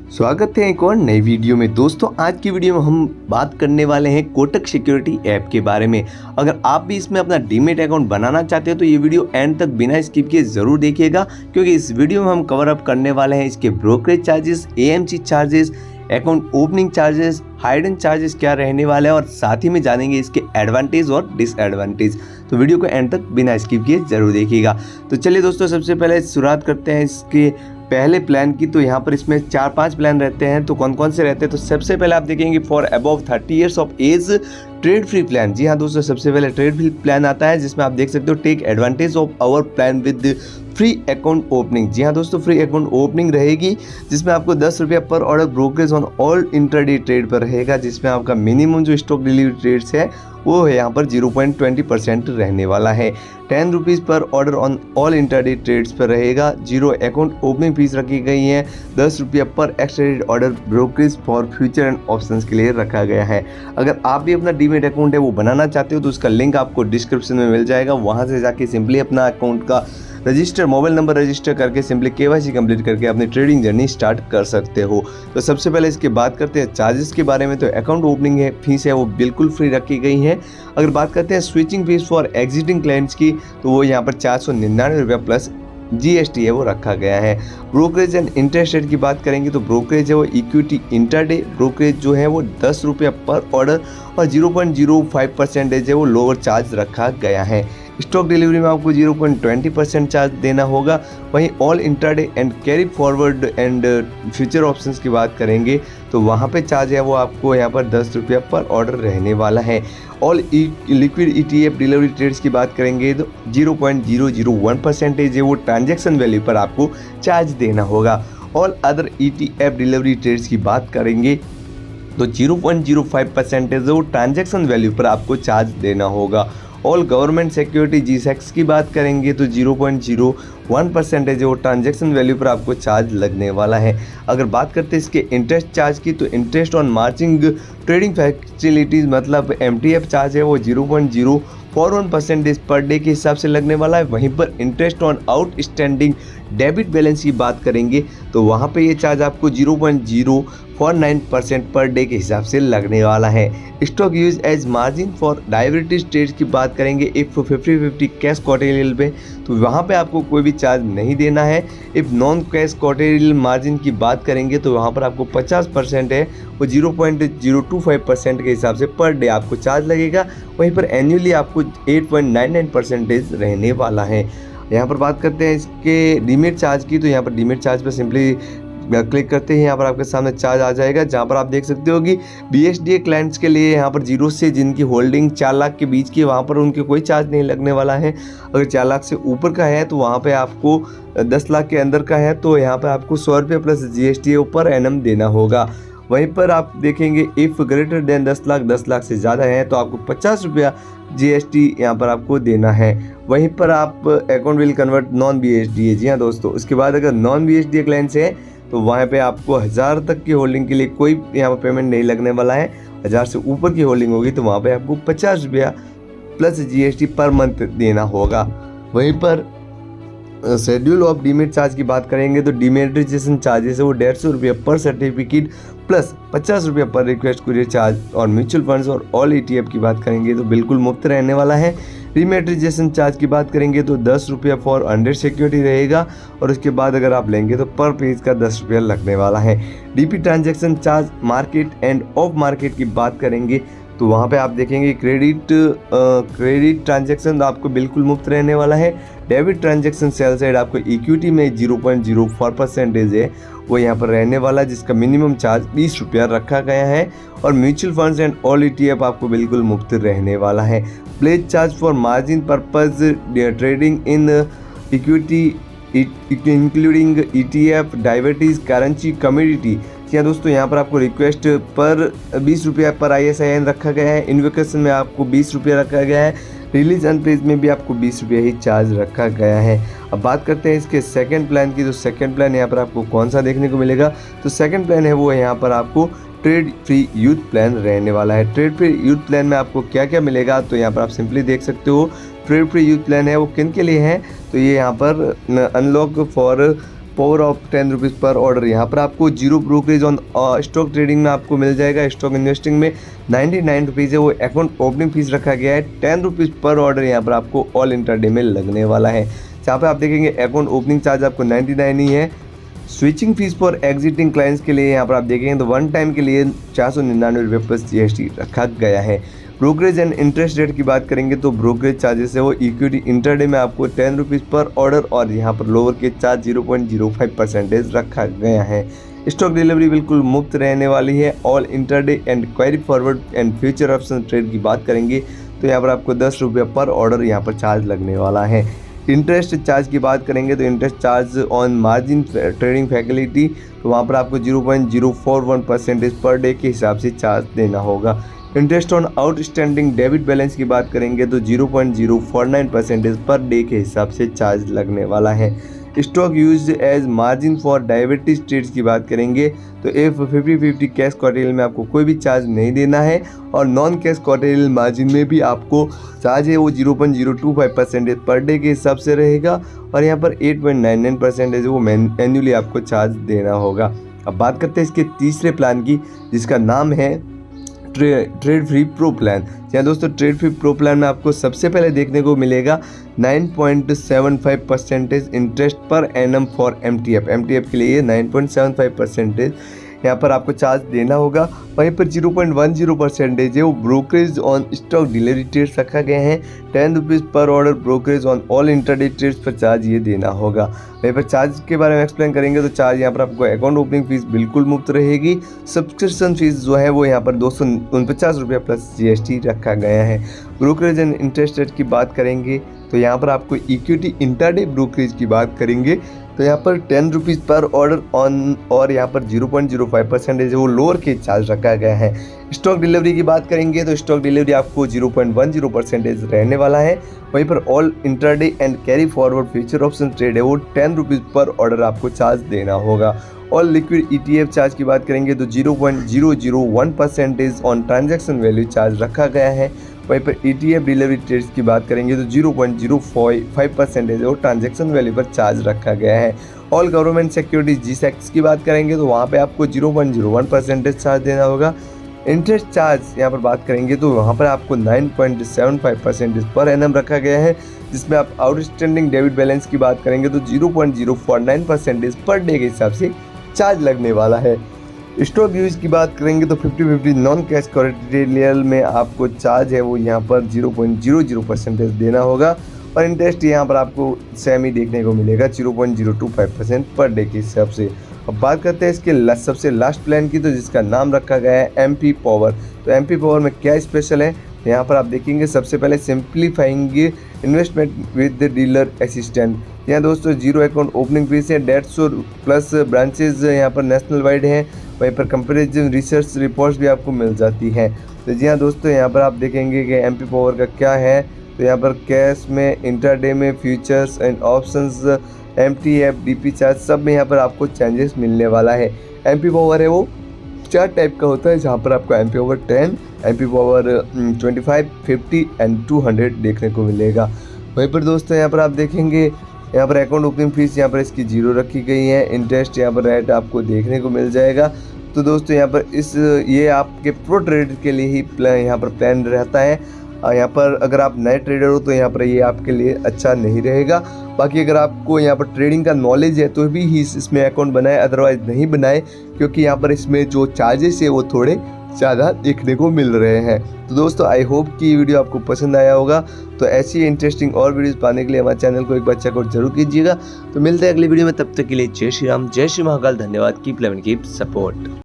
स्वागत है एक और नई वीडियो में। दोस्तों आज की वीडियो में हम बात करने वाले हैं कोटक सिक्योरिटी ऐप के बारे में। अगर आप भी इसमें अपना डीमैट अकाउंट बनाना चाहते हो तो ये वीडियो एंड तक बिना स्किप किए ज़रूर देखिएगा, क्योंकि इस वीडियो में हम कवर अप करने वाले हैं इसके brokerage charges, AMC charges, account opening charges, hidden charges क्या रहने वाले हैं और साथ ही में जानेंगे इसके एडवांटेज और डिसएडवांटेज। तो वीडियो को एंड तक बिना स्किप किए ज़रूर देखिएगा। तो चलिए दोस्तों, सबसे पहले शुरुआत करते हैं इसके पहले प्लान की। तो यहाँ पर इसमें 4-5 प्लान रहते हैं। तो कौन कौन से रहते हैं, तो सबसे पहले आप देखेंगे for above 30 years of age trade free plan. जी हाँ दोस्तों, सबसे पहले ट्रेड फ्री प्लान आता है, जिसमें आप देख सकते हो take advantage of our plan with free account opening. जी हाँ दोस्तों, फ्री अकाउंट ओपनिंग रहेगी, जिसमें आपको 10 रुपया पर order brokerage on all intraday trade पर रहेगा, जिसमें आपका मिनिमम जो स्टॉक डिलीवरी ट्रेड्स है वो है यहाँ पर 0.20% रहने वाला है। 10 rupees per order on all intraday trades पर रहेगा। 0 अकाउंट ओपनिंग फीस रखी गई है। 10 रुपया पर extra order brokerage for future and options के लिए रखा गया है। अगर आप भी अपना डीमैट अकाउंट है वो बनाना चाहते हो तो उसका लिंक आपको डिस्क्रिप्शन में मिल जाएगा। वहाँ से जाके सिंपली अपना अकाउंट का रजिस्टर, मोबाइल नंबर रजिस्टर करके सिंपली केवाईसी कंप्लीट करके अपनी ट्रेडिंग जर्नी स्टार्ट कर सकते हो। तो सबसे पहले इसकी बात करते हैं चार्जेस के बारे में। तो अकाउंट ओपनिंग है फीस है वो बिल्कुल फ्री रखी गई है। अगर बात करते हैं switching fees for exiting clients की, तो वो यहाँ पर 499 रुपया प्लस जीएसटी है वो रखा गया है। ब्रोकरेज एंड इंटरेस्ट रेट की बात करेंगे तो ब्रोकरेज है वो इक्विटी इंटरडे ब्रोकरेज जो है वो 10 रुपया पर ऑर्डर और 0.05% है वो लोअर चार्ज रखा गया है। स्टॉक डिलीवरी में आपको 0.20% चार्ज देना होगा। वहीं all intraday and carry forward and future options की बात करेंगे तो वहाँ पे चार्ज है वो आपको यहाँ पर 10 रुपया पर ऑर्डर रहने वाला है। All liquid ETF delivery trades की बात करेंगे तो 0.001% है वो ट्रांजैक्शन वैल्यू पर आपको चार्ज देना होगा। All other ETF delivery trades की बात करेंगे तो 0.05% है वो ट्रांजैक्शन वैल्यू पर आपको चार्ज देना होगा। ऑल गवर्नमेंट सिक्योरिटी GSEC की बात करेंगे तो 0.01% है जो ट्रांजैक्शन वैल्यू पर आपको चार्ज लगने वाला है। अगर बात करते हैं इसके इंटरेस्ट चार्ज की, तो interest on margin trading facilities मतलब MTF चार्ज है वो 0.041% पर डे के हिसाब से लगने वाला है। वहीं पर interest on outstanding debit balance की बात करेंगे तो वहाँ पे ये चार्ज आपको 0.049% पर डे के हिसाब से लगने वाला है। Stock use as margin for derivatives trades की बात करेंगे इफ़ 50-50 कैश क्वार्टरियल में, तो वहाँ पे आपको कोई भी चार्ज नहीं देना है। इफ़ नॉन कैश क्वार्टरियल मार्जिन की बात करेंगे तो वहाँ पर आपको 50% है वो 0.025% के हिसाब से पर डे आपको चार्ज लगेगा। वहीं पर एनुअली आपको 8.99% रहने वाला है। यहाँ पर बात करते हैं इसके डीमैट चार्ज की, तो यहाँ पर डीमैट चार्ज पर सिंपली क्लिक करते हैं, यहाँ पर आपके सामने चार्ज आ जाएगा, जहाँ पर आप देख सकते हो कि BSDA क्लाइंट्स के लिए यहाँ पर 0 से जिनकी होल्डिंग 4 लाख के बीच की, वहाँ पर उनके कोई चार्ज नहीं लगने वाला है। अगर 4 लाख से ऊपर का है तो वहाँ पे आपको 10 लाख के अंदर का है तो यहाँ पर आपको 100 रुपये प्लस GST ऊपर एनम देना होगा। वहीं पर आप देखेंगे इफ़ ग्रेटर देन 10 लाख से ज़्यादा है तो आपको 50 रुपया GST यहाँ पर आपको देना है। वहीं पर आप account will convert non BSDA। जी हाँ दोस्तों, उसके बाद अगर नॉन BSDA क्लाइंट्स है तो वहाँ पे आपको 1000 तक की होल्डिंग के लिए कोई यहाँ पर पेमेंट नहीं लगने वाला है। 1000 से ऊपर की होल्डिंग होगी तो वहाँ पे आपको 50 रुपया प्लस GST पर मंथ देना होगा। वहीं पर शेड्यूल ऑफ डीमैट चार्ज की बात करेंगे तो डीमैट्रिजेशन चार्जेस है वो 150 रुपया पर सर्टिफिकेट प्लस 50 रुपया पर रिक्वेस्ट कुरियर चार्ज। और म्यूचुअल फंड्स और ऑल ETF की बात करेंगे तो बिल्कुल मुफ्त रहने वाला है। डीमैट्रिजेशन चार्ज की बात करेंगे तो 10 रुपया फॉर 100 सिक्योरिटी रहेगा और उसके बाद अगर आप लेंगे तो पर पेज का 10 रुपया लगने वाला है। DP transaction charge market end of market की बात करेंगे तो वहाँ पे आप देखेंगे क्रेडिट ट्रांजैक्शन आपको बिल्कुल मुफ्त रहने वाला है। डेबिट ट्रांजैक्शन सेल साइड आपको इक्विटी में 0.04% है वो यहाँ पर रहने वाला है, जिसका मिनिमम चार्ज 20 रुपया रखा गया है। और mutual funds and all ETF आपको बिल्कुल मुफ्त रहने वाला है। Pledge charge for margin purpose trading in equity including ETF derivatives currency commodity. या दोस्तों, यहाँ पर आपको रिक्वेस्ट पर 20 रुपया पर ISIN रखा गया है। इन्वेकेशन में आपको 20 रुपया रखा गया है। रिलीज एंड प्लेज में भी आपको 20 रुपया ही चार्ज रखा गया है। अब बात करते हैं इसके सेकंड प्लान की, तो सेकंड प्लान यहाँ पर आपको कौन सा देखने को मिलेगा, तो सेकंड प्लान है वो यहाँ पर आपको ट्रेड फ्री यूथ प्लान रहने वाला है। ट्रेड फ्री यूथ प्लान में आपको क्या क्या मिलेगा, तो यहाँ पर आप सिंपली देख सकते हो ट्रेड फ्री यूथ प्लान है वो किन के लिए है, तो ये यहाँ पर unlock for power of 10 rupees per order. यहाँ पर आपको zero brokerage on stock trading में आपको मिल जाएगा। स्टॉक इन्वेस्टिंग में 99 रुपीज़ है वो अकाउंट ओपनिंग फीस रखा गया है। 10 रुपीज़ पर ऑर्डर यहाँ पर आपको ऑल इंटरडे में लगने वाला है। जहाँ पर आप देखेंगे अकाउंट ओपनिंग चार्ज आपको 99 ही है। Switching fees for exiting clients के लिए यहाँ पर आप देखेंगे तो वन टाइम के लिए 499 रुपये प्लस GST रखा गया है। ब्रोकरेज एंड इंटरेस्ट रेट की बात करेंगे तो ब्रोकरेज चार्जेस है वो इक्विटी इंटरडे में आपको 10 रुपीज़ पर ऑर्डर और यहाँ पर लोअर के चार्ज 0.05% रखा गया है। स्टॉक डिलीवरी बिल्कुल मुफ्त रहने वाली है। All intraday and query forward and future option trade की बात करेंगे तो यहाँ पर आपको 10 रुपये पर ऑर्डर यहाँ पर चार्ज लगने वाला है। इंटरेस्ट चार्ज की बात करेंगे तो interest charge on margin trading facility तो वहाँ पर आपको 0.041% पर डे के हिसाब से चार्ज देना होगा। Interest on outstanding debit balance की बात करेंगे तो 0.049% पर डे के हिसाब से चार्ज लगने वाला है। Stock use as margin for diabetes trades की बात करेंगे तो F 50-50 कैश क्वार्टेरियल में आपको कोई भी चार्ज नहीं देना है और नॉन कैश क्वार्टेरियल मार्जिन में भी आपको चार्ज है वो 0.025% पर डे के हिसाब से रहेगा और यहाँ पर 8.99% वो एनुअली आपको चार्ज देना होगा। अब बात करते हैं इसके तीसरे प्लान की जिसका नाम है ट्रेड फ्री प्रो प्लान। यहाँ दोस्तों ट्रेड फ्री प्रो प्लान में आपको सबसे पहले देखने को मिलेगा 9.75% interest per annum for MTF के लिए 9.75% यहाँ पर आपको चार्ज देना होगा। वहीं पर 0.10% है वो brokerage on stock delivery trades रखा गया है। 10 rupees per order brokerage on all intraday trades पर चार्ज ये देना होगा। वहीं पर चार्ज के बारे में एक्सप्लेन करेंगे तो चार्ज यहाँ पर आपको अकाउंट ओपनिंग फीस बिल्कुल मुफ्त रहेगी। सब्सक्रिप्शन फीस जो है वो यहाँ पर 249 रुपये प्लस GST रखा गया है। ब्रोकरेज एंड इंटरेस्ट रेट की बात करेंगे तो यहाँ पर आपको इक्विटी इंटरडे ब्रोकरेज की बात करेंगे तो यहाँ पर 10 रुपीज़ पर ऑर्डर ऑन और यहाँ पर 0.05% वो लोअर के चार्ज रखा गया है। स्टॉक डिलीवरी की बात करेंगे तो स्टॉक डिलीवरी आपको 0.10% रहने वाला है। वहीं पर all intraday and carry forward future option trade है वो 10 रुपीज़ पर ऑर्डर आपको चार्ज देना होगा। ऑल लिक्विड ETF चार्ज की बात करेंगे तो 0.001% ऑन ट्रांजैक्शन वैल्यू चार्ज रखा गया है। वहीं पर ETF डिलीवरी ट्रेड्स की बात करेंगे तो 0.05% वो ट्रांजैक्शन वैल्यू पर चार्ज रखा गया है। ऑल गवर्नमेंट सिक्योरिटीज GSECs की बात करेंगे तो वहाँ पे आपको 0.01% चार्ज देना होगा। इंटरेस्ट चार्ज यहाँ पर बात करेंगे तो वहाँ पर आपको 9.75% पर एनम रखा गया है। जिसमें आप आउटस्टैंडिंग डेबिट बैलेंस की बात करेंगे तो 0.049% पर डे के हिसाब से चार्ज लगने वाला है। स्टॉक यूज की बात करेंगे तो 50-50 नॉन कैश क्वार्टेरियल में आपको चार्ज है वो यहाँ पर 0.00% देना होगा और इंटरेस्ट यहाँ पर आपको सेम ही देखने को मिलेगा 0.025% पर डे के हिसाब से। अब बात करते हैं इसके सबसे लास्ट प्लान की तो जिसका नाम रखा गया है MP पावर। तो MP पावर में क्या स्पेशल है यहाँ पर आप देखेंगे सबसे पहले simplifying investment with the dealer assistant. यहाँ दोस्तों जीरो अकाउंट ओपनिंग फीस है। 150 प्लस ब्रांचेज यहाँ पर नेशनल वाइड हैं। वहीं पर कंपेरिजन रिसर्च रिपोर्ट्स भी आपको मिल जाती हैं। तो जी हाँ दोस्तों यहाँ पर आप देखेंगे कि MP पावर का क्या है तो यहाँ पर कैश में इंटरडे में futures and options MTF DP charge सब में यहाँ पर आपको चेंजेस मिलने वाला है। MP पावर है वो 4 टाइप का होता है जहाँ पर आपको MP power 10, MP power 25, 50 and 200 देखने को मिलेगा। वहीं पर दोस्तों यहाँ पर आप देखेंगे यहाँ पर अकाउंट ओपनिंग फीस यहाँ पर इसकी 0 रखी गई है। इंटरेस्ट यहाँ पर रेट आपको देखने को मिल जाएगा। तो दोस्तों यहाँ पर ये आपके प्रो ट्रेडर के लिए ही यहाँ पर प्लान रहता है। यहाँ पर अगर आप नए ट्रेडर हो तो यहाँ पर ये आपके लिए अच्छा नहीं रहेगा। बाकी अगर आपको यहाँ पर ट्रेडिंग का नॉलेज है तो भी ही इसमें अकाउंट बनाए, अदरवाइज नहीं बनाए क्योंकि यहाँ पर इसमें जो चार्जेस है वो थोड़े ज़्यादा देखने को मिल रहे हैं। तो दोस्तों आई होप कि ये वीडियो आपको पसंद आया होगा। तो ऐसी इंटरेस्टिंग और वीडियोस पाने के लिए हमारे चैनल को एक बार चेकआउट जरूर कीजिएगा। तो मिलते हैं अगली वीडियो में, तब तक के लिए जय श्री राम, जय श्री महाकाल। धन्यवाद। Keep loving, keep support.